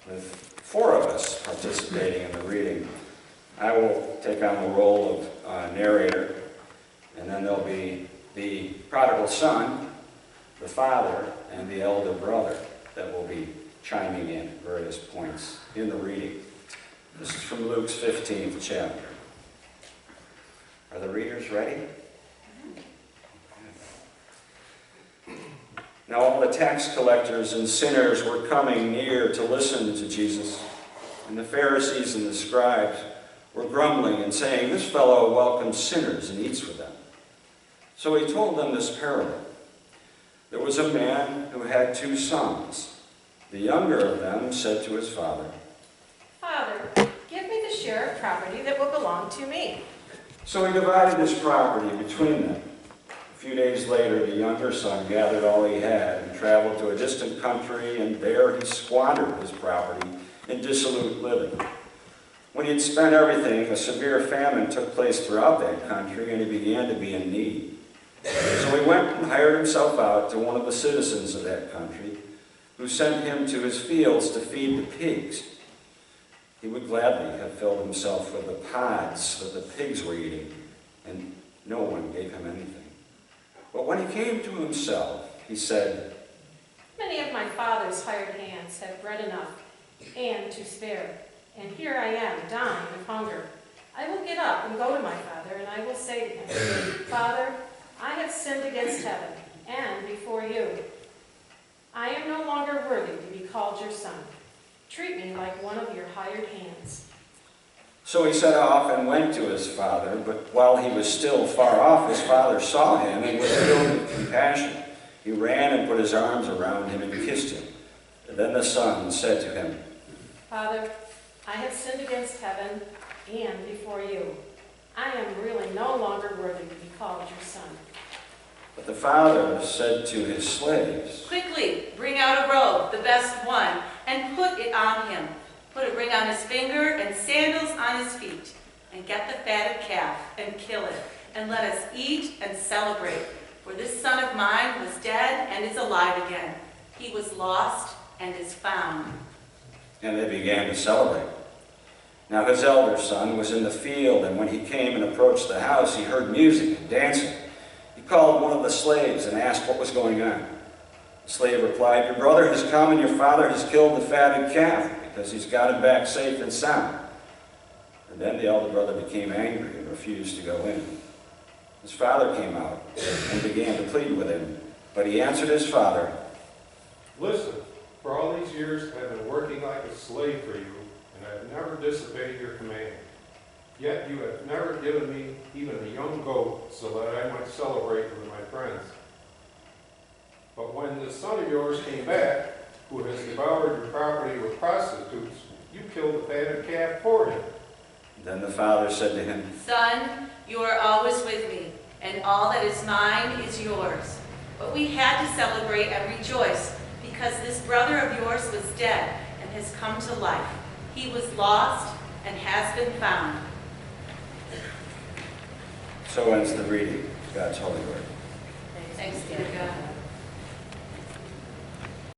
with 4 of us participating in the reading. I will take on the role of narrator, and then there'll be the prodigal son, the father, and the elder brother that will be chiming in at various points in the reading. This is from Luke's 15th chapter. Are the readers ready? Now all the tax collectors and sinners were coming near to listen to Jesus, and the Pharisees and the scribes were grumbling and saying, "This fellow welcomes sinners and eats with them." So he told them this parable. There was a man who had 2 sons. The younger of them said to his father, "Father, give me the share of property that will belong to me." So he divided his property between them. A few days later, the younger son gathered all he had and traveled to a distant country, and there he squandered his property in dissolute living. When he had spent everything, a severe famine took place throughout that country, and he began to be in need. So he went and hired himself out to one of the citizens of that country, who sent him to his fields to feed the pigs. He would gladly have filled himself with the pods that the pigs were eating, and no one gave him anything. But when he came to himself, he said, "Many of my father's hired hands have bread enough and to spare, and here I am dying of hunger. I will get up and go to my father, and I will say to him, 'Father, I have sinned against heaven and before you. I am no longer worthy to be called your son. Treat me like one of your hired hands.'" So he set off and went to his father, but while he was still far off, his father saw him and was filled with compassion. He ran and put his arms around him and kissed him. And then the son said to him, "Father, I have sinned against heaven and before you. I am really no longer worthy to be called your son." But the father said to his slaves, "Quickly, bring out a robe, the best one, and put it on him. Put a ring on his finger and sandals on his feet. And get the fatted calf and kill it. And let us eat and celebrate. For this son of mine was dead and is alive again. He was lost and is found." and they began to celebrate. Now his elder son was in the field, and when he came and approached the house, he heard music and dancing. He called one of the slaves and asked what was going on. The slave replied, "Your brother has come and your father has killed the fatted calf because he's got him back safe and sound." And then the elder brother became angry and refused to go in. His father came out and began to plead with him, but he answered his father, "Listen, for all these years I've been working like a slave for you, and I've never disobeyed your command. Yet you have never given me even a young goat so that I might celebrate with my friends. But when this son of yours came back, who has devoured your property with prostitutes, you killed the fatted calf for him." Then the father said to him, "Son, you are always with me, and all that is mine is yours. But we had to celebrate and rejoice because this brother of yours was dead and has come to life. He was lost and has been found." So ends the reading of God's holy word. Thanks be to God.